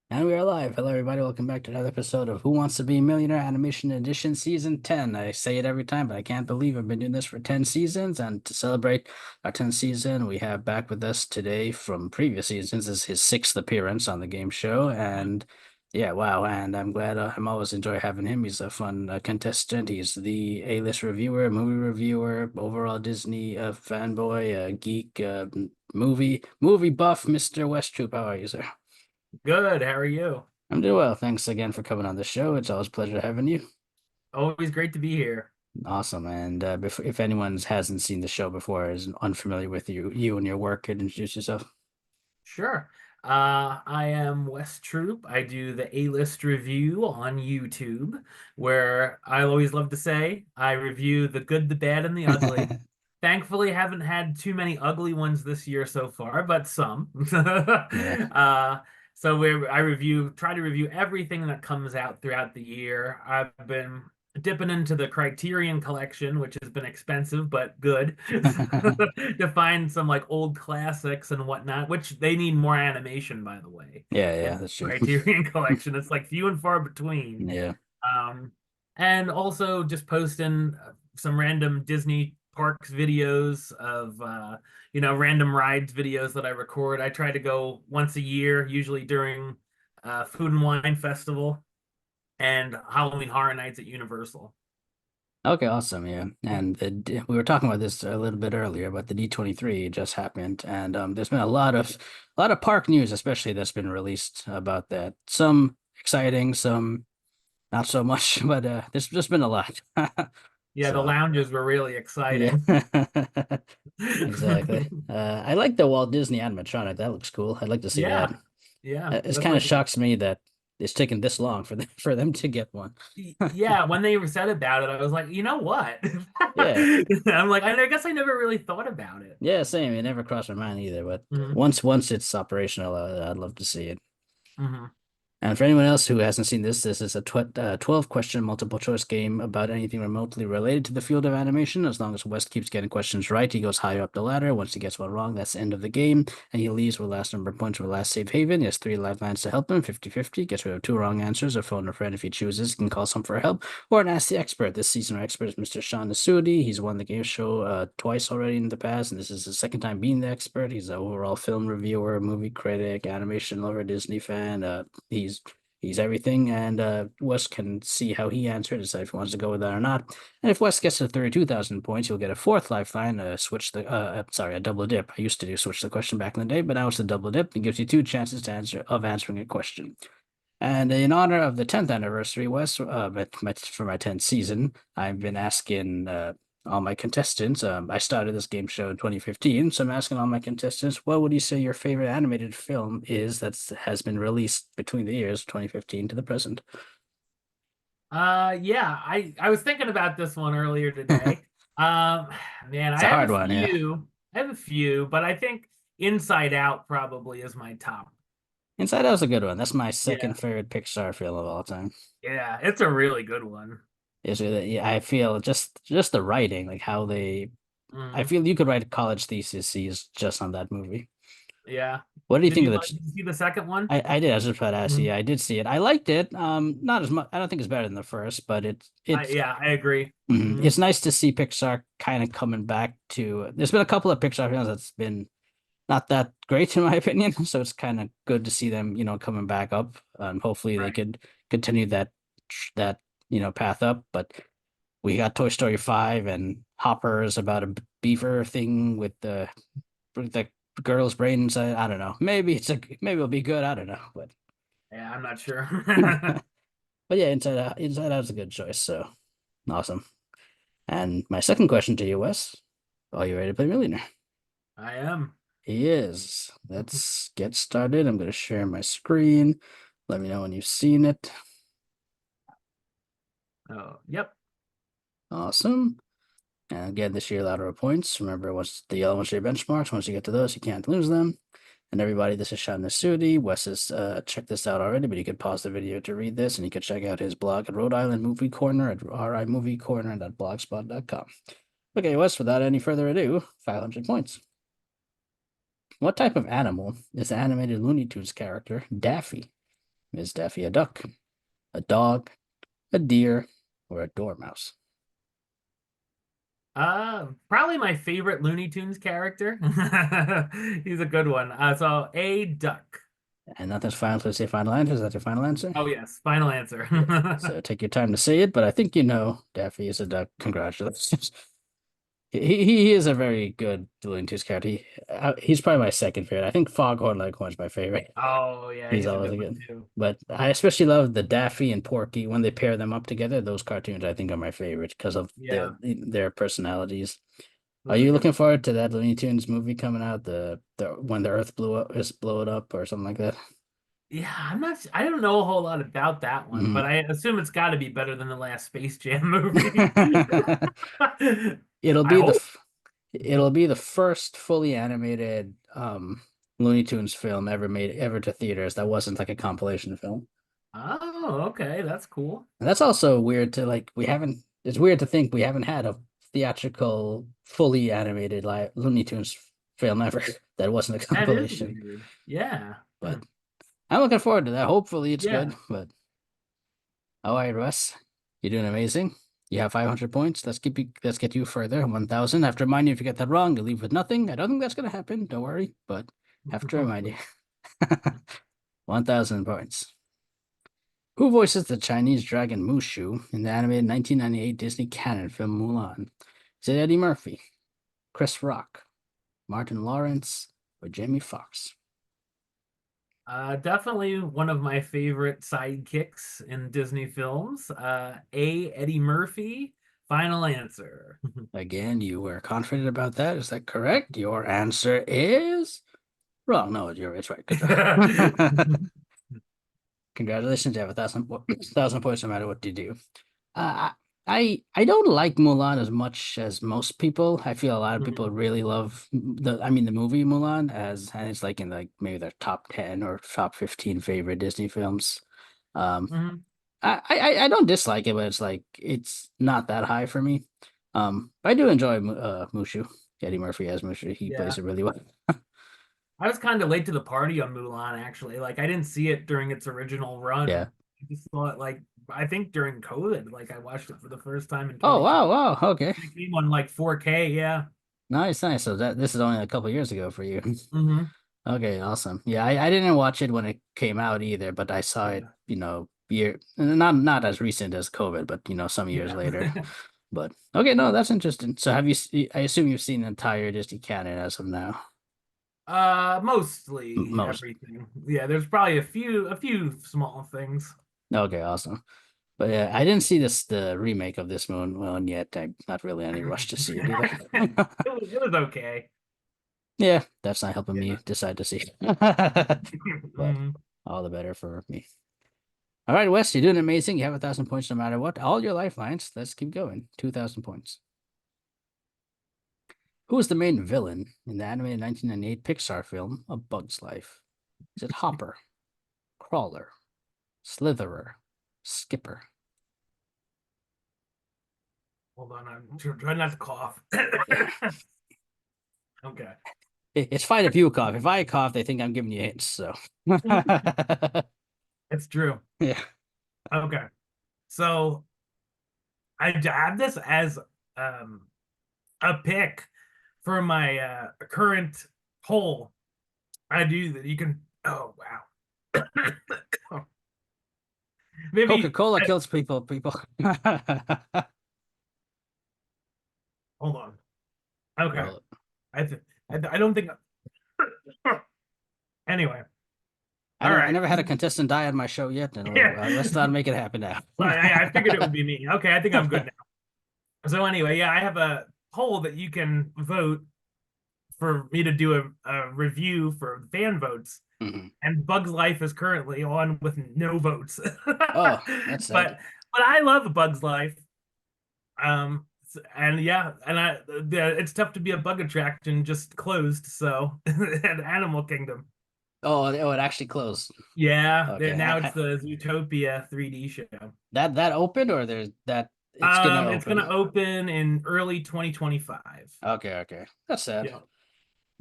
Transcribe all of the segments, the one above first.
And we are live. Hello, everybody. Welcome back to another episode of Who Wants to Be a Millionaire Animation Edition Season 10. I say it every time, but I can't believe I've been doing this for 10 seasons. And to celebrate our 10th season, we have back with us today from previous seasons. This is his sixth appearance on the game show. And yeah, wow. And I'm glad I'm always enjoy having him. He's a fun contestant. He's the A-list reviewer, movie reviewer, overall Disney fanboy, geek, movie buff, Mr. Wes Troop. How are you, sir? Good. How are you? I'm doing well. Thanks again for coming on the show. It's always a pleasure having you. Always great to be here. Awesome. And if anyone hasn't seen the show before, is unfamiliar with you and your work, could introduce yourself. Sure. I am Wes Troop. I do the A-list review on YouTube, where I always love to say I review the good, the bad, and the ugly. Thankfully, haven't had too many ugly ones this year so far, but some. Yeah. I try to review everything that comes out throughout the year. I've been dipping into the Criterion collection, which has been expensive but good, to find some like old classics and whatnot, which they need more animation, by the way. Yeah, And yeah, that's true. Criterion collection, it's like few and far between. Yeah. Um, and also just posting some random Disney parks videos of random rides videos that I record. I try to go once a year, usually during Food and Wine Festival and Halloween Horror Nights at Universal. Okay, awesome. Yeah. And we were talking about this a little bit earlier, but the D23 just happened, and there's been a lot of park news, especially that's been released about that. Some exciting, some not so much, but there's just been a lot. Yeah, the So lounges were really yeah. exciting. Exactly. I like the Walt Disney animatronic. That looks cool. I'd like to see that. Yeah, yeah, It that's kind of like shocks me that it's taken this long for them to get one. yeah. When they said about it, I was like, you know what? Yeah. I'm like, I guess I never really thought about it. Yeah, same. It never crossed my mind either, but Hmm. once it's operational, I'd love to see it. Hmm. And for anyone else who hasn't seen this, this is a 12-question multiple choice game about anything remotely related to the field of animation. As long as West keeps getting questions right, he goes higher up the ladder. Once he gets one wrong, that's the end of the game. And he leaves with last number of points for last safe haven. He has three lifelines to help him, 50-50. Gets rid of two wrong answers, or phone a friend if he chooses. He can call some for help, or ask the expert. This season, our expert is Mr. Sean Nasudi. He's won the game show twice already in the past, and this is his second time being the expert. He's an overall film reviewer, movie critic, animation lover, Disney fan. He's everything, and Wes can see how he answered, decide if he wants to go with that or not. And if Wes gets to 32,000 points, he'll get a fourth lifeline, a double dip. I used to do switch the question back in the day, but now it's a double dip. It gives you two chances to answering a question. And in honor of the 10th anniversary, Wes, for my 10th season, I've been asking all my contestants. I started this game show in 2015, so I'm asking all my contestants, what would you say your favorite animated film is that has been released between the years 2015 to the present? Yeah, I was thinking about this one earlier today. Um, man, It's a hard one, yeah. I have a few, but I think Inside Out probably is my top. Inside Out's a good one. That's my second Yeah, favorite Pixar film of all time. yeah, it's a really good one. Yeah, I feel just the writing, like how I Mm, feel you could write a college thesis just on that movie. yeah. What do you think of the? Did you see the second one? I did. I was just about to ask you. Mm, Yeah, I did see it. I liked it. Not as much. I don't think it's better than the first, but yeah, I agree. it's Mm, nice to see Pixar kind of coming back to. There's been a couple of Pixar films that's been not that great in my opinion, so it's kind of good to see them, coming back up. Hopefully they right. could continue that path up. But we got Toy Story 5 and Hopper is about a beaver thing with the girl's brain inside. I don't know. Maybe it'll be good. I don't know, but. Yeah, I'm not sure. But yeah, Inside Out is a good choice. So awesome. And my second question to you, Wes, are you ready to play Millionaire? I am. He is. Let's get started. I'm going to share my screen. Let me know when you've seen it. Oh, yep. Awesome. And again, this year, ladder of points. Remember, once the yellow ones are your benchmarks. Once you get to those, you can't lose them. And everybody, this is Sean Nasudi. Wes has checked this out already, but you could pause the video to read this, and you could check out his blog at Rhode Island Movie Corner at rimoviecorner.blogspot.com. Okay, Wes, without any further ado, 500 points. What type of animal is the animated Looney Tunes character Daffy? Is Daffy a duck, a dog, a deer, or a dormouse? Probably my favorite Looney Tunes character. He's a good one. So a duck. And nothing's final to say final answer. Is that your final answer? Oh yes, final answer. Yeah. So take your time to say it, but I think you know Daffy is a duck. Congratulations. He is a very good Looney Tunes character. He's probably my second favorite. I think Foghorn Leghorn's my favorite. Oh yeah, He's he's a always good a one good. too. But I especially love the Daffy and Porky when they pair them up together. Those cartoons I think are my favorite because of Yeah, their personalities. Are those are you good looking ones. forward to that Looney Tunes movie coming out? The when the Earth blew up is blow it up or something like that? Yeah, I don't know a whole lot about that one, Mhm. but I assume it's got to be better than the last Space Jam movie. It'll I be the hope. f- it'll be the first fully animated Looney Tunes film ever made ever to theaters that wasn't like a compilation film. Oh, okay, that's cool. And that's also weird to like we haven't it's weird to think we haven't had a theatrical fully animated like Looney Tunes film ever that wasn't a That is compilation. weird. Yeah. But I'm looking forward to that. Hopefully it's Yeah. good. But all right, Russ, you're doing amazing. You have 500 points. Let's get you further. 1,000. I have to remind you if you get that wrong, you leave with nothing. I don't think that's gonna happen. Don't worry, but I have to remind you. Hopefully. 1,000 points. Who voices the Chinese dragon Mushu in the animated 1998 Disney canon film Mulan? Is it Eddie Murphy, Chris Rock, Martin Lawrence, or Jamie Foxx? Definitely one of my favorite sidekicks in Disney films. Eddie Murphy. Final answer. Again, you were confident about that. Is that correct? Your answer is wrong. No, it's right. Good job. Congratulations, you have 1,000 points no matter what you do. Uh, I don't like Mulan as much as most people. I feel a lot of people Mhm. really love the movie Mulan and it's like in like maybe their top 10 or top 15 favorite Disney films. Um, Mhm. I don't dislike it, but it's like it's not that high for me. But I do enjoy Mushu. Eddie Murphy as Mushu. He plays Yeah. it really well. I was kind of late to the party on Mulan, actually. Like, I didn't see it during its original run. Yeah. I just saw it, like, I think during COVID. Like, I watched it for the first time in Oh 2020. wow, wow. Okay. It came on, like, 4K. Yeah. Nice, nice. So this is only a couple years ago for you. Hmm. Okay, awesome. Yeah, I didn't watch it when it came out either, but I saw it, Yeah. not as recent as COVID, but some years Yeah. later. But okay, no, that's interesting. So I assume you've seen the entire Disney canon as of now. Mostly Most. everything. Yeah, there's probably a few small things. Okay, awesome. But yeah, I didn't see the remake of this moon one yet. I'm not really any rush to see it either. It was okay. Yeah, that's not helping me Yeah. decide to see it. But Mhm. all the better for me. All right, Wes, you're doing amazing. You have 1,000 points no matter what. All your lifelines. Let's keep going. 2,000 points. Who is the main villain in the animated 1998 Pixar film A Bug's Life? Is it Hopper, Crawler, Slitherer, Skipper? Hold on, I'm trying not to cough. Yeah. Okay. It's fine if you cough. If I cough, they think I'm giving you hints. So, It's true. yeah. Okay. So I have this as um a pick for my current poll. I do that. You can. Oh wow. Maybe. Coca-Cola kills people. People. Hold on. Okay. Well, I don't think. Anyway. All I right. never had a contestant die on my show yet, and Yeah. let's not make it happen now. I figured it would be me. Okay, I think I'm good now. So anyway, yeah, I have a poll that you can vote for me to do a review for fan votes. Mhm. And Bug's Life is currently on with no votes. Oh, that's sad. But I love Bug's Life. And yeah, it's tough to be a bug attraction just closed. So at Animal Kingdom, It actually closed. yeah, Okay, now it's the Zootopia 3D show. that opened or there's that it's gonna It's gonna open. open in early 2025. Okay, okay, that's sad. Yeah,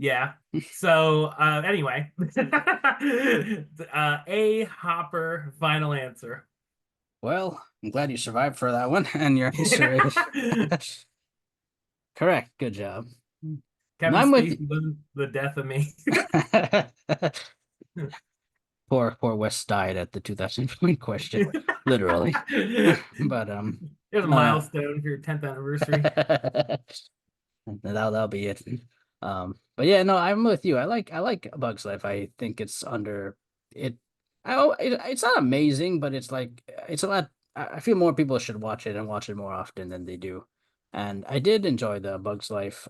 Yeah. So anyway, A Hopper, final answer. Well, I'm glad you survived for that one, and your answer is correct. Good job. And Kevin I'm with you. Spacey was the death of me. Poor Wes died at the 2000 point question, literally. But There's a uh milestone for your 10th anniversary. that'll be it. But yeah, no, I'm with you. I like A Bug's Life. I think it's under it. It's not amazing, but it's like it's a lot. I feel more people should watch it and watch it more often than they do. And I did enjoy the Bug's Life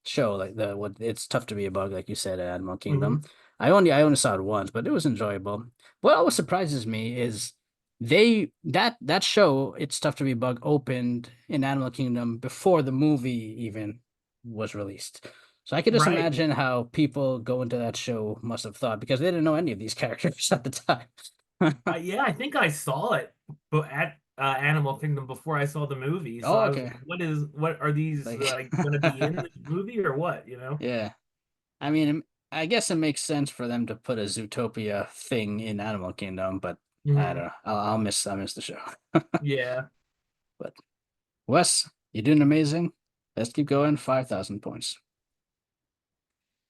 show, like the what it's tough to be a bug, like you said, at Animal Kingdom. Hmm. I only saw it once, but it was enjoyable. What always surprises me is that show, It's Tough to Be a Bug, opened in Animal Kingdom before the movie even was released. So I could just Right. imagine how people go into that show must have thought because they didn't know any of these characters at the time. Yeah, I think I saw it at Animal Kingdom before I saw the movie. So Oh, I was okay. like, what are these Like, like going to be in the movie or what, you know? yeah. I mean, I guess it makes sense for them to put a Zootopia thing in Animal Kingdom, but I don't Hmm. know. I'll miss the show. Yeah. But Wes, you're doing amazing. Let's keep going. 5,000 points.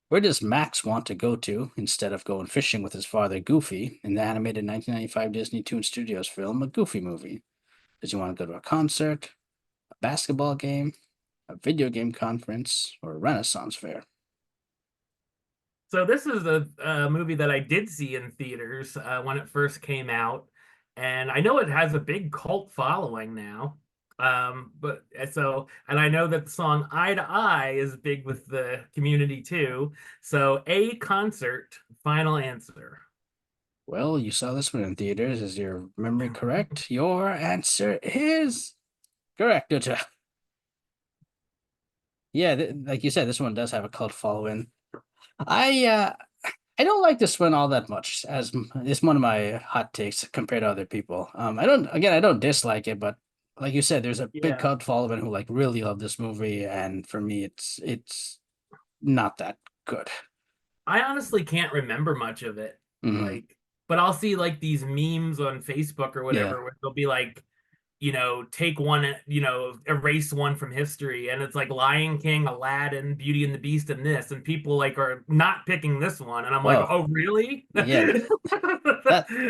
Where does Max want to go to instead of going fishing with his father Goofy in the animated 1995 Disney Toon Studios film, A Goofy Movie? Does he want to go to a concert, a basketball game, a video game conference, or a Renaissance fair? So this is a movie that I did see in theaters when it first came out, and I know it has a big cult following now. But and I know that the song "Eye to Eye" is big with the community too. So a concert, final answer. Well, you saw this one in theaters. Is your memory correct? Your answer is correct. Good job. Yeah, like you said, this one does have a cult following. I uh I don't like this one all that much, as it's one of my hot takes compared to other people. I don't dislike it, but like you said, there's a big Yeah, cult following who like really love this movie, and for me, it's not that good. I honestly can't remember much of it. Hmm. Like, but I'll see like these memes on Facebook or Yeah. whatever where they'll be like, take one, erase one from history. And it's like Lion King, Aladdin, Beauty and the Beast, and this. And people like are not picking this one. And I'm like, Well, oh, really? yeah,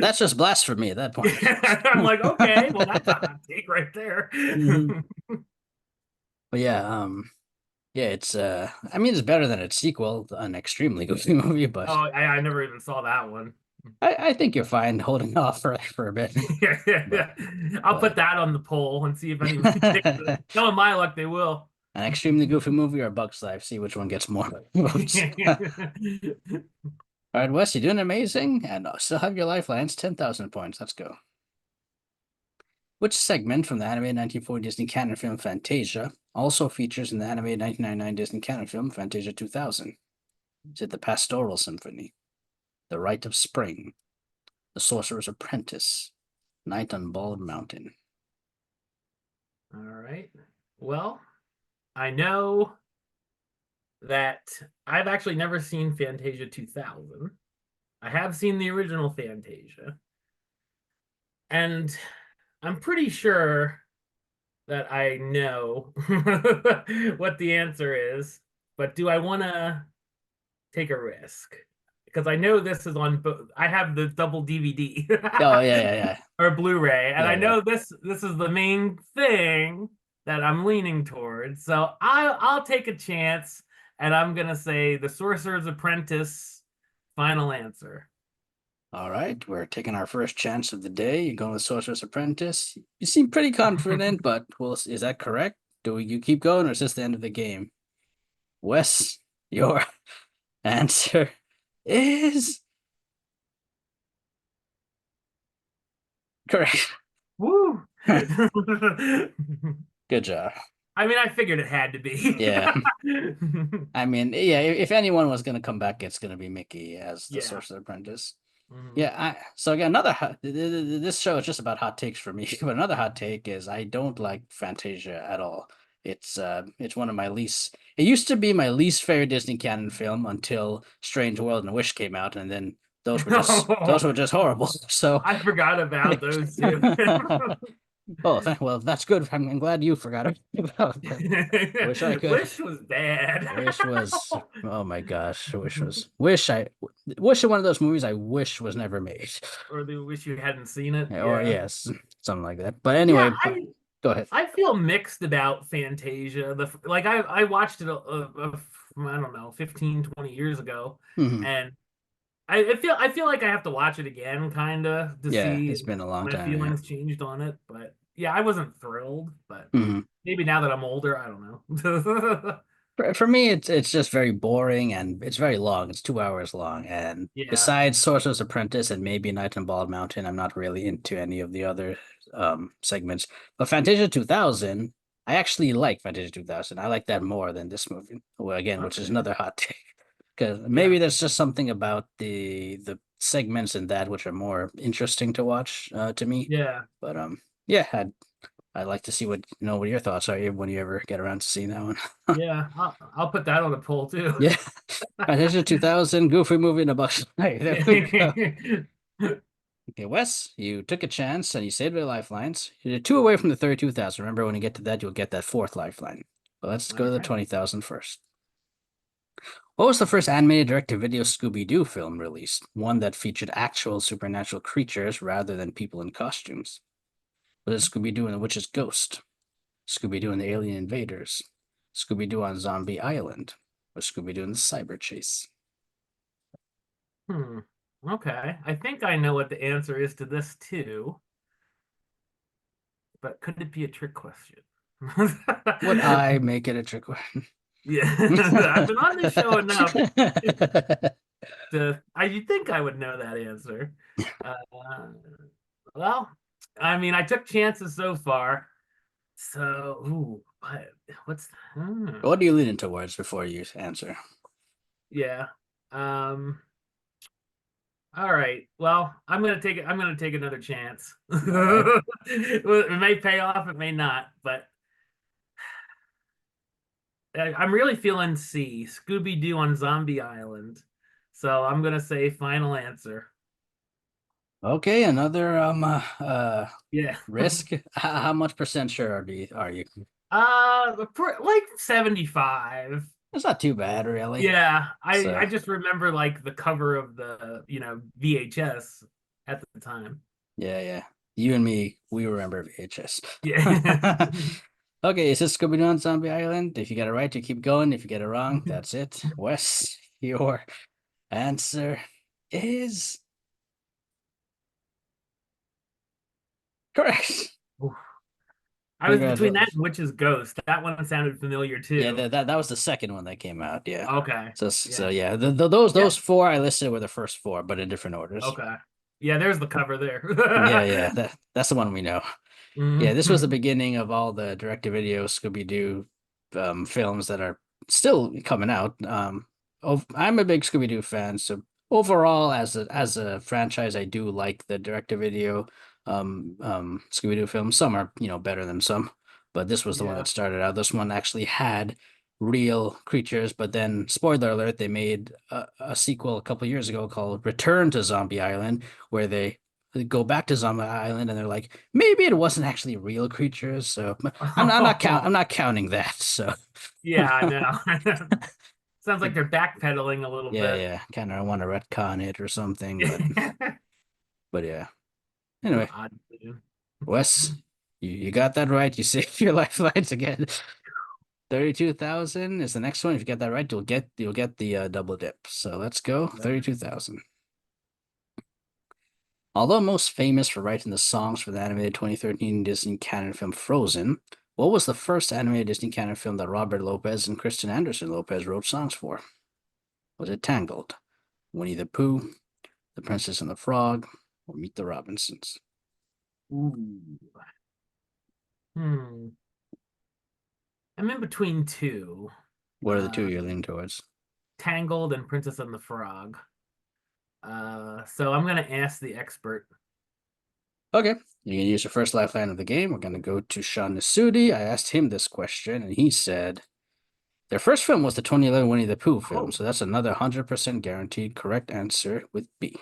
that's just blasphemy at that point. I'm like, okay, well, that's a hot take right there. Hmm. But yeah, yeah, I mean, it's better than its sequel, an extremely goofy movie, Oh, but I never even saw that one. I think you're fine holding off for a bit. Yeah, yeah, But yeah. I'll put but that on the poll and see if anybody takes it. Knowing my luck, they will. an extremely goofy movie or a Bug's Life, see which one gets more votes. All right, Wes, you're doing amazing, and still have your lifelines, 10,000 points. Let's go. Which segment from the animated 1940 Disney canon film Fantasia also features in the animated 1999 Disney canon film Fantasia 2000? Is it the Pastoral Symphony, the Rite of Spring, the Sorcerer's Apprentice, Night on Bald Mountain? All right. Well, I know that I've actually never seen Fantasia 2000. I have seen the original Fantasia. And I'm pretty sure that I know what the answer is. But do I want to take a risk? Because I know this is on, I have the double DVD Oh, yeah, yeah, yeah. or Blu-ray, and Yeah, I yeah. know this is the main thing that I'm leaning towards. So I'll take a chance, and I'm gonna say The Sorcerer's Apprentice. Final answer. All right, we're taking our first chance of the day. You're going with Sorcerer's Apprentice. You seem pretty confident, but is that correct? Do you keep going, or is this the end of the game? Wes, your answer is correct. Woo! Good job. I mean, I figured it had to be. Yeah. I mean, yeah, if anyone was going to come back, it's going to be Mickey as the Yeah. Sorcerer's Apprentice. Mhm. Yeah, so again, this show is just about hot takes for me, but another hot take is I don't like Fantasia at all. It's one of my least. It used to be my least favorite Disney canon film until Strange World and Wish came out, and then those were just horrible. So, I forgot about those two. oh, well, that's good. I'm glad you forgot about them. I wish I could. Wish was bad. Wish was, oh my gosh, Wish is one of those movies I wish was never made. Or they wish you hadn't seen it. Or Yeah. yes, something like that. But Yeah, anyway, but go ahead. I feel mixed about Fantasia. Like I watched it I don't know, 15, 20 years ago, Hmm. and I feel like I have to watch it again kind of to Yeah, see it's been a long my time. Yeah. feelings changed on it, but yeah, I wasn't thrilled, but Hmm. maybe now that I'm older, I don't know. For me, it's just very boring and it's very long. It's 2 hours long. And Yeah. besides Sorcerer's Apprentice and maybe Night on Bald Mountain, I'm not really into any of the other segments. But Fantasia 2000, I actually like Fantasia 2000. I like that more than this movie. Well, again, which is Okay. another hot take. Because Yeah. maybe there's just something about the segments in that which are more interesting to watch to me. Yeah. But yeah, I'd like to see what your thoughts are when you ever get around to seeing that one. Yeah. I'll put that on a poll too. Yeah. Fantasia 2000, Goofy movie in a box. Hey, there we go. Okay, Wes, you took a chance and you saved your lifelines. You're two away from the 32,000. Remember, when you get to that, you'll get that fourth lifeline. But let's go All to the right. 20,000 first. What was the first animated direct-to-video Scooby-Doo film released? One that featured actual supernatural creatures rather than people in costumes. Was it Scooby-Doo and the Witch's Ghost? Scooby-Doo and the Alien Invaders? Scooby-Doo on Zombie Island? Or Scooby-Doo and the Cyber Chase? Hmm. Okay. I think I know what the answer is to this too, but could it be a trick question? Would I make it a trick question? Yeah, I've been on this show enough to I think I would know that answer. Uh, well, I mean, I took chances so far. So, ooh, what's What are you leaning towards before you answer? yeah. Um, all right. Well, I'm gonna take another chance. All right. It may pay off, it may not, but I'm really feeling C, Scooby-Doo on Zombie Island. So I'm gonna say final answer. Okay, another Yeah. risk. How much percent sure are you? Like 75. It's not too bad, really. Yeah, I So just remember like the cover of the, VHS at the time. yeah, yeah. You and me, we remember VHS. Yeah. Okay, is this Scooby-Doo on Zombie Island? If you get it right, you keep going. If you get it wrong, that's it. Wes, your answer is correct. I was between that Congratulations. and Witch's Ghost. That one sounded familiar Yeah, too. that was the second one that came out. Yeah. Okay. So Yeah. yeah, those Yeah. those four I listed were the first four, but in different orders. Okay. Yeah, there's the cover Yeah, there. yeah, that's the one we know. Yeah, this was the Mhm. beginning of all the direct-to-video Scooby-Doo films that are still coming out. I'm a big Scooby-Doo fan, so overall, as a franchise, I do like the direct-to-video Scooby-Doo films. Some are, better than some, but this was the one Yeah. that started out. This one actually had real creatures, but then, spoiler alert, they made a sequel a couple years ago called Return to Zombie Island, where they go back to Zombie Island and they're like, maybe it wasn't actually real creatures. So I'm not counting that. So Yeah, I know. Sounds like they're backpedaling a little yeah, bit. yeah, kind of want to retcon it or something, but yeah. You Anyway, odd dude. Wes, you got that right. You saved your lifelines again. 32,000 is the next one. If you get that right, you'll get the double dip. So let's go. 32,000. Although most famous for writing the songs for the animated 2013 Disney canon film Frozen, what was the first animated Disney canon film that Robert Lopez and Kristen Anderson Lopez wrote songs for? Was it Tangled, Winnie the Pooh, The Princess and the Frog, or Meet the Robinsons? Ooh. Hmm. I'm in between two. What are the two Uh, you're leaning towards? Tangled and Princess and the Frog. So I'm gonna ask the expert. Okay, you can use your first lifeline of the game. We're gonna go to Sean Nasuti. I asked him this question, and he said their first film was the 2011 Winnie the Pooh film, Oh, so that's another 100% guaranteed correct answer with B.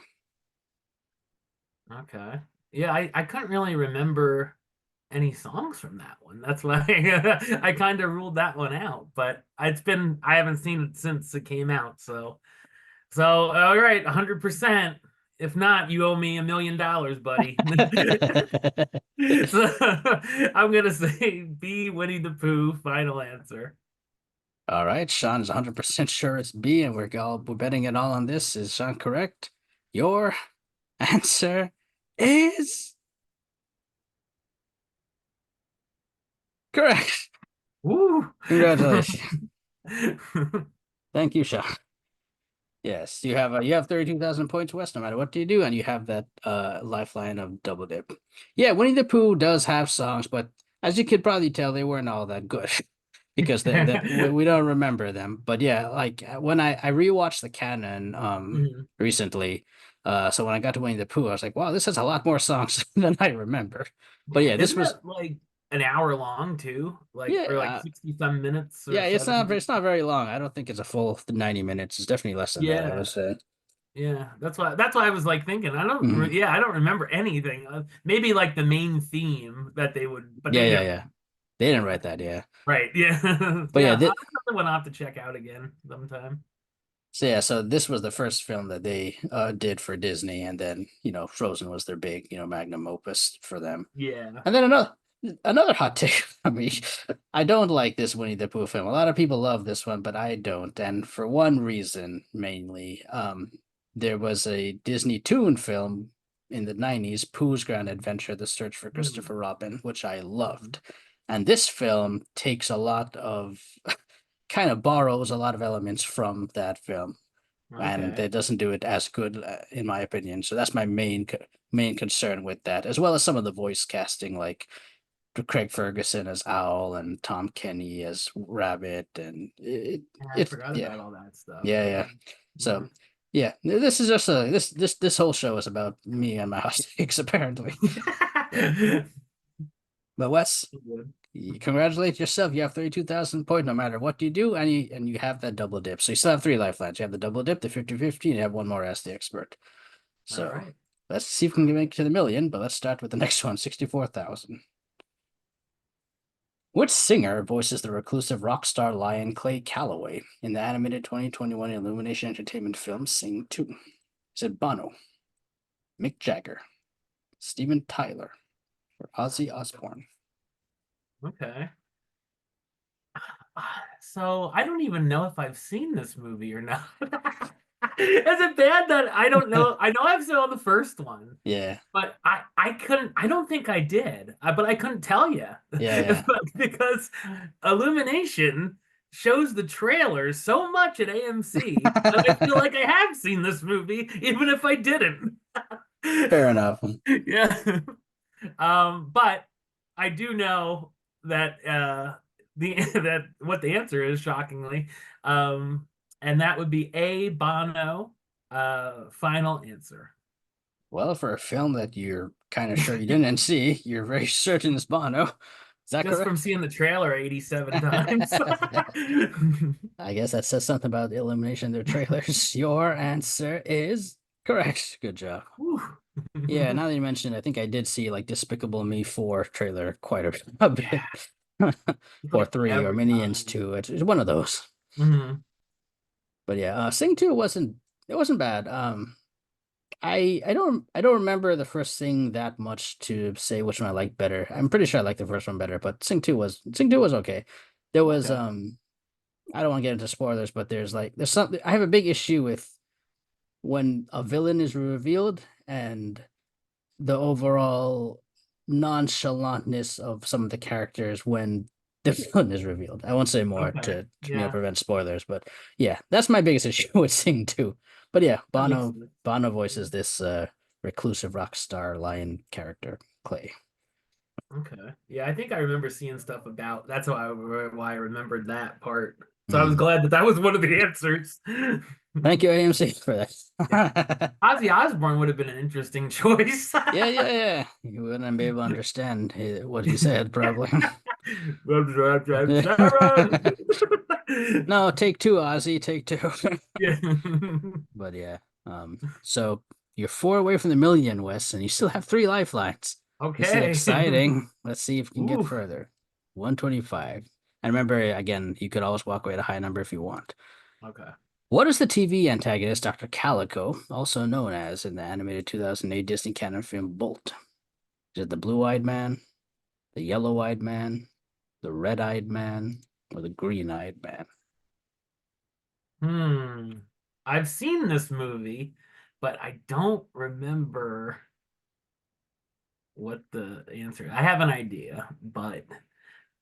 okay. Yeah, I couldn't really remember any songs from that one. That's why I kind of ruled that one out. But I haven't seen it since it came out. So all right, 100%. If not, you owe me $1 million, buddy. So I'm gonna say B, Winnie the Pooh, final answer. All right, Sean is 100% sure it's B, and we're betting it all on this. Is Sean correct? Your answer is correct. Woo! Congratulations. Thank you, Sean. Yes, you have 32,000 points, West, no matter what you do, and you have that lifeline of double dip. Yeah, Winnie the Pooh does have songs, but as you could probably tell, they weren't all that good because we don't remember them. But yeah, like when I rewatched the canon Mhm. recently, so when I got to Winnie the Pooh, I was like, wow, this has a lot more songs than I remember. But yeah, this Isn't was it like an hour long too? Like yeah, or like 60 some minutes or yeah, 70? it's not very long. I don't think it's a full 90 minutes. It's definitely less than that, I would Yeah. say. Yeah, that's why I was like thinking. Mhm. Yeah, I don't remember anything. Maybe like the main theme that they would, but Yeah, they yeah, never. yeah. They didn't write that, yeah. Right. Yeah. But Yeah. yeah, That's another one I'll have to check out again sometime. so this was the first film that they did for Disney, and then Frozen was their big magnum opus for them. Yeah. And then another hot take for me. I don't like this Winnie the Pooh film. A lot of people love this one, but I don't. And for one reason mainly, there was a Disney Toon film in the 90s, Pooh's Grand Adventure: The Search for Hmm. Christopher Robin, which I Mhm. loved. And this film takes a lot of kind of borrows a lot of elements from that film, and Okay. it doesn't do it as good, in my opinion. So that's my main concern with that, as well as some of the voice casting, like Craig Ferguson as Owl and Tom Kenny as Rabbit, and Yeah, I it forgot yeah, about all that stuff. yeah, Yeah. yeah. So Mhm. yeah, this is just a this whole show is about me and my hot takes apparently. But but Wes, Good. you congratulate yourself. You have 32,000 points no matter what you do, and you have that double dip. So you still have three lifelines. You have the double dip, the 50-50, and you have one more as the expert. All So right. let's see if we can make it to the million, but let's start with the next one, 64,000. Which singer voices the reclusive rock star lion Clay Calloway in the animated 2021 Illumination Entertainment film Sing 2? Is it Bono, Mick Jagger, Steven Tyler, or Ozzy Osbourne? Okay. So I don't even know if I've seen this movie or not. Is it bad that I don't know? I know I've saw the first one, Yeah, but I couldn't. I don't think I did. But I couldn't tell you yeah, yeah, because Illumination shows the trailers so much at AMC that I feel like I have seen this movie, even if I didn't. Fair enough. Yeah. But I do know that the that what the answer is shockingly, um, and that would be A Bono. Final answer. Well, for a film that you're kind of sure you didn't see, you're very certain it's Bono. Is that Just from correct? seeing the trailer 87 times. I guess that says something about the elimination of their trailers. Your answer is correct. Good job. Whew. Yeah, now that you mentioned it, I think I did see like Despicable Me 4 trailer quite a Yeah, bit. it's Or like 3 or every Minions time. 2. It's one of those. Mhm. But yeah, Sing 2 wasn't bad. I don't remember the first Sing that much to say which one I like better. I'm pretty sure I like the first one better, but Sing 2 was okay. There was Okay. I don't want to get into spoilers, but there's something I have a big issue with when a villain is revealed and the overall nonchalantness of some of the characters when the villain is revealed. I won't say more Okay. to Yeah, prevent spoilers, but yeah, that's my biggest issue with Sing 2. But yeah, that makes sense. Bono Yeah. voices this reclusive rock star lion character, Clay. Okay. Yeah, I think I remember seeing stuff about. That's why I remembered that part. So I was Mm. glad that that was one of the answers. Thank you, AMC, for Yeah. that. Ozzy Osbourne would have been an interesting choice. Yeah, yeah, yeah. You wouldn't be able to understand what he said, probably. No, take two, Ozzy, take two. Yeah. But yeah, so you're four away from the million, Wes, and you still have three lifelines. This is Okay. exciting. Let's see if we can get Ooh. further. 125. And remember, again, you could always walk away at a high number if you want. Okay. What is the TV antagonist Dr. Calico, also known as in the animated 2008 Disney canon film Bolt? Is it the blue-eyed man, the yellow-eyed man, the red-eyed man, or the green-eyed man? Hmm. I've seen this movie, but I don't remember what the answer. I have an idea, but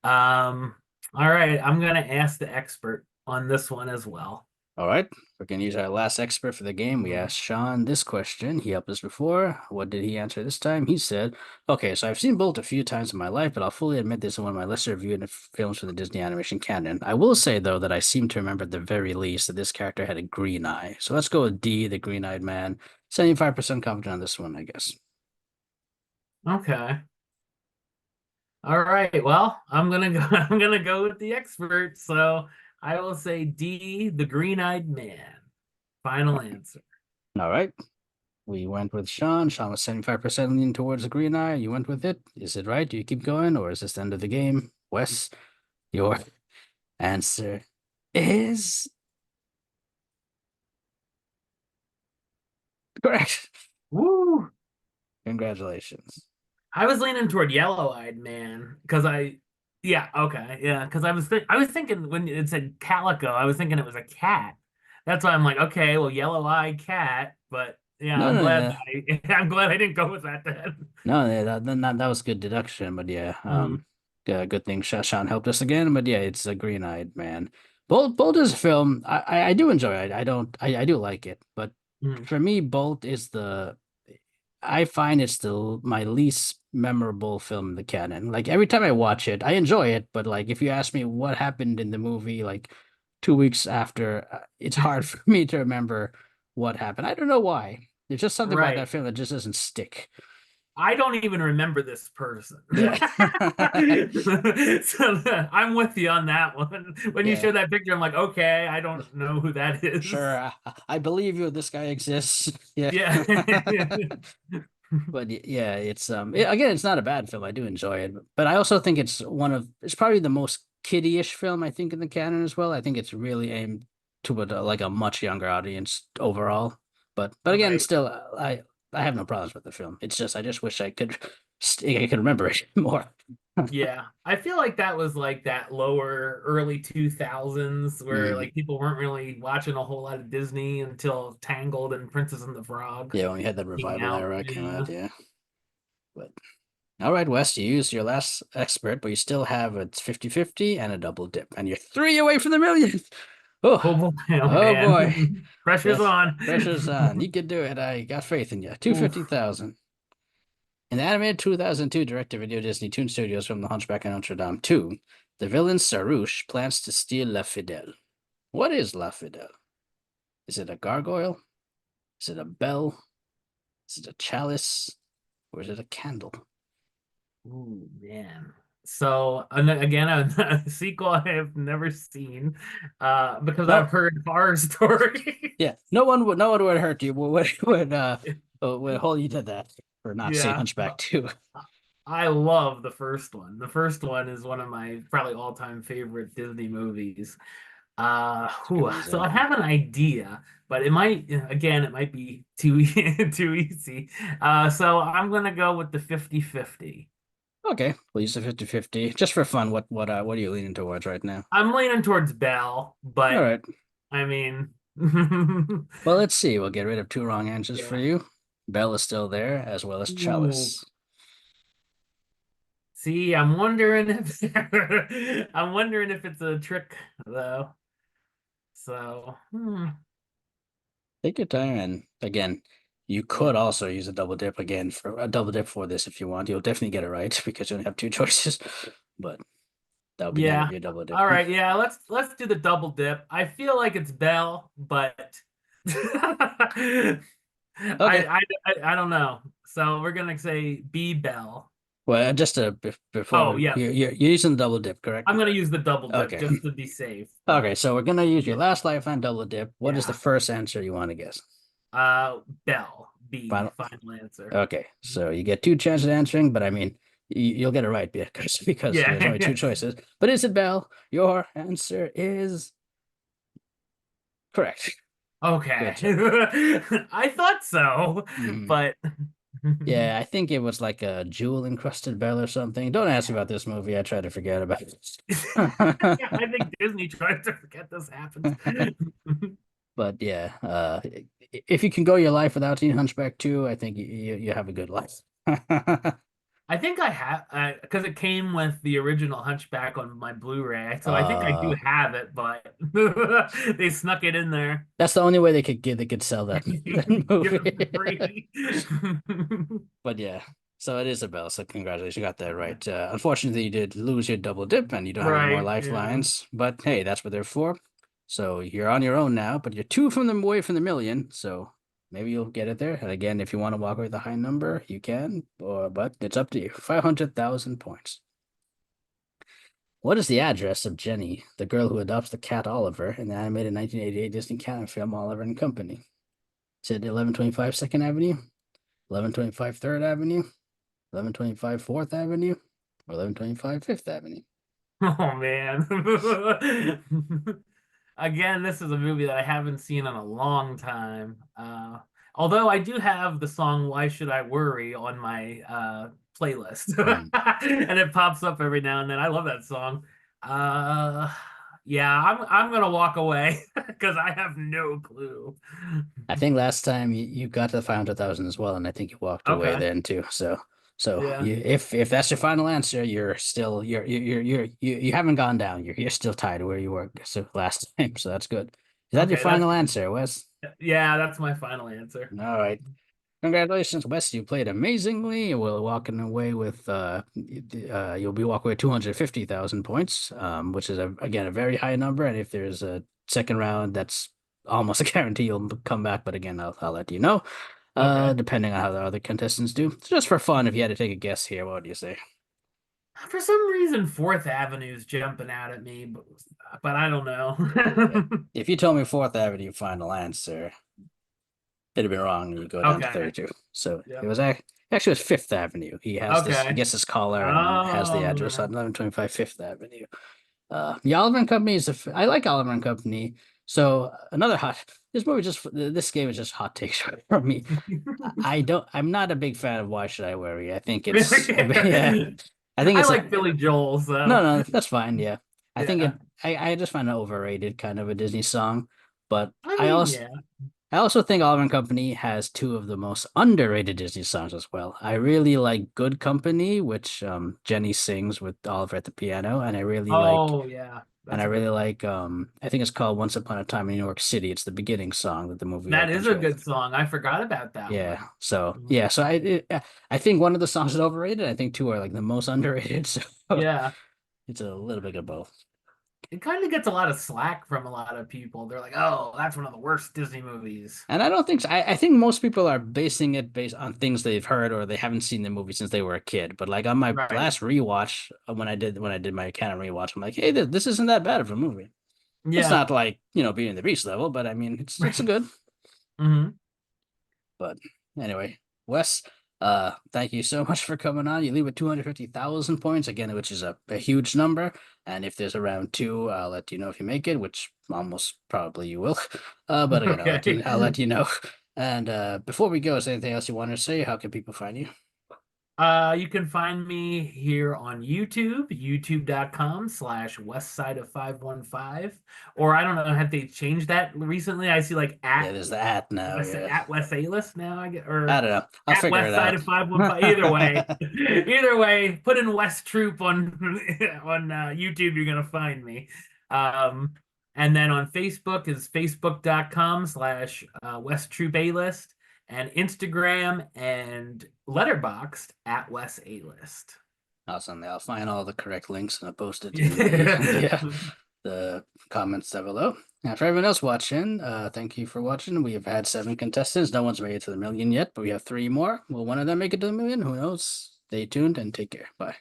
um all right, I'm gonna ask the expert on this one as well. All right, we're going to use our last expert for the game. We Mhm. asked Sean this question. He helped us before. What did he answer this time? He said, okay, so I've seen Bolt a few times in my life, but I'll fully admit this is one of my lesser viewed films for the Disney animation canon. I will say, though, that I seem to remember at the very least that this character had a green eye. So let's go with D, the green-eyed man. 75% confident on this one, I guess. Okay. All right. Well, I'm gonna go I'm gonna go with the expert. So I will say D, the green-eyed man. Final answer. All right. We went with Sean. Sean was 75% leaning towards the green eye. You went with it. Is it right? Do you keep going, or is this the end of the game? Wes, your answer is correct. Woo! Congratulations. I was leaning toward yellow-eyed man because yeah, okay, yeah, because I was thinking when it said calico, I was thinking it was a cat. That's why I'm like, okay, well, yellow-eyed cat, but yeah, No, I'm no, glad no, that I'm glad I didn't go with that then. no. That was good deduction, but yeah, Mhm. good thing Sean helped us again. But yeah, it's a green-eyed man. Bolt is a film I do enjoy. I do like it, but Mhm. for me, Bolt is the I find it's still my least memorable film in the canon. Like every time I watch it, I enjoy it, but like if you ask me what happened in the movie like 2 weeks after, it's hard for me to remember what happened. I don't know why. There's just something about that Right. film that just doesn't stick. I don't even remember this person. Yeah. So I'm with you on that one. When you Yeah. show that picture, I'm like, okay, I don't know who that is. Sure, I believe you. This guy exists. Yeah. Yeah. But yeah, again, it's not a bad film. I do enjoy it, but I also think it's probably the most kiddie-ish film I think in the canon as well. I think it's really aimed toward like a much younger audience overall. But again, Right. still, I have no problems with the film. It's just I just wish I could remember it more. Yeah. I feel like that was like that lower early 2000s where Mm. like people weren't really watching a whole lot of Disney until Tangled and Princess and the Frog Yeah, when we had that came revival out. era came Yeah. out, yeah. But all right, Wes, you used your last expert, but you still have it's 50-50 and a double dip, and you're three away from the million. Oh, Oh boy, oh oh boy. man. Pressure's Press, on. pressure's on. You can do it. I got faith in you. Oof. 250,000. In the animated 2002 direct-to-video Disney Toon Studios from The Hunchback of Notre Dame 2, the villain Sarouche plans to steal La Fidèle. What is La Fidèle? Is it a gargoyle? Is it a bell? Is it a chalice? Or is it a candle? Ooh, man. So again, a sequel I have never seen, because I've No, heard horror stories. yeah, no one would hurt you. Would hold you to that for not seeing Yeah, Hunchback 2. I love the first one. The first one is one of my probably all-time favorite Disney movies. It's a good So I example. have an idea, but it might be too too easy. So I'm gonna go with the 50-50. Okay, we'll use the 50-50. Just for fun, what are you leaning towards right now? I'm leaning towards Bell, All but right. I mean, Well, let's see. We'll get rid of two wrong answers for yeah. you. Bell is still there, as well as Ooh. Chalice. See, I'm wondering if I'm wondering if it's a trick though. So, Take your time, and again, you yeah. could also use a double dip again for a double dip for this if you want. You'll definitely get it right because you only have two choices. But That'll be the end Yeah. of your double dip. All right. Yeah. Let's do the double dip. I feel like it's Bell, but I, Okay. I don't know. So we're gonna say B Bell. Well, just Oh before yeah. you're using the double dip, correct? I'm gonna use the double dip Okay. just to be safe. But Okay, so we're gonna use your yeah. last lifeline double dip. What is the Yeah. first answer you want to guess? Bell. B. Final. Final answer. Okay, so you get two chances of answering, but I mean, you'll get it right because there's only two Yeah. choices. But is it Bell? Your answer is correct. Good Okay. job. I thought so, Mhm. but Yeah, I think it was like a jewel encrusted bell or something. Don't ask me about this movie. I try to forget about I it. think Disney tries to forget this happens. But yeah, if you can go your life without seeing Hunchback 2, I think you have a good life. I think I have because it came with the original Hunchback on my Blu-ray, so I think I do Uh, have it, but they snuck it in there. that's the only way they could sell that, that Give it for movie. free. But yeah, so it is a bell. So congratulations, you got that right. Unfortunately, you did lose your double dip, and you don't have any more Right, yeah. lifelines. But hey, that's what they're for. So you're on your own now, but you're two from them away from the million. So maybe you'll get it there. And again, if you want to walk away with a high number, you can. But it's up to you. 500,000 points. What is the address of Jenny, the girl who adopts the cat Oliver in the animated 1988 Disney Channel film Oliver and Company? Is it 1125 Second Avenue, 1125 Third Avenue, 1125 Fourth Avenue, or 1125 Fifth Avenue? Oh man. Again, this is a movie that I haven't seen in a long time. Although I do have the song "Why Should I Worry" on my playlist, Hmm. and it pops up every now and then. I love that song. Uh, yeah, I'm gonna walk away because I have no clue. I think last time you got to the 500,000 as well, and I think you walked away Okay, then too. So yeah, if that's your final answer, you're still you haven't gone down. You're still tied where you were so last time. So that's good. Is that your okay, that's final good. answer, Wes? Yeah, that's my final answer. All right. Congratulations, Wes. You played amazingly. We're walking away with you'll be walking away with 250,000 points, which is again a very high number. And if there's a second round, that's almost a guarantee you'll come back. But again, I'll let you know, Okay. depending on how the other contestants do. Just for fun, if you had to take a guess here, what would you say? For some reason, Fourth Avenue's jumping out at me, but I don't know. Yeah. If you told me Fourth Avenue final answer, it'd have been wrong, and you go down to Okay. 32. So it Yep. was actually it was Fifth Avenue. He Okay. gets his collar and has the Oh, address yeah. on 1125 Fifth Avenue. The Oliver and Company I like Oliver and Company. So another this game is just hot takes for me. I'm not a big fan of Why Should I Worry? I think it's yeah, I think I it's like Billy Joel, so no, that's fine. Yeah, I think yeah. I just find it overrated kind of a Disney song, but I mean, yeah. I also think Oliver and Company has two of the most underrated Disney songs as well. I really like Good Company, which Jenny sings with Oliver at the piano, Oh, yeah. and That's I a good really one. like I think it's called Once Upon a Time in New York City. It's the beginning song that the movie That is opens a with. good song. I forgot about that Yeah. one. So Mhm. yeah, so I think one of the songs is overrated. I think two are like the most underrated. So Yeah. it's a little bit of both. It kind of gets a lot of slack from a lot of people. They're like, "Oh, that's one of the worst Disney movies." And I don't think so. I think most people are basing it based on things they've heard or they haven't seen the movie since they were a kid. But like on my Right. last rewatch, when I did my canon rewatch, I'm like, hey, this isn't that bad of a movie. It's Yeah. not like, Beauty and the Beast level, but I mean, it's a Right. good. Hmm. But anyway, Wes, thank you so much for coming on. You leave with 250,000 points again, which is a huge number. And if there's a round two, I'll let you know if you make it, which almost probably you will. But again, Okay. I'll let you know. And before we go, is there anything else you want to say? How can people find you? You can find me here on YouTube, youtube.com/west side of 515. Or I don't know, have they changed that recently? I see like Yeah, there's the at now. Yeah, At West A list now, I get, I or don't know. I'll at figure West it Side out. of 515. Either way, either way, put in Wes Troop on on YouTube, you're gonna find me. Um, and then on Facebook is facebook.com/West Troop A list, and Instagram and Letterboxd at Wes A list. Awesome. I'll find all the correct links and I'll post it in Yeah. the comments down below. Now, for everyone else watching, thank you for watching. We have had 7 contestants. No one's made it to the million yet, but we have 3 more. Will one of them make it to the million? Who knows? Stay tuned and take care. Bye.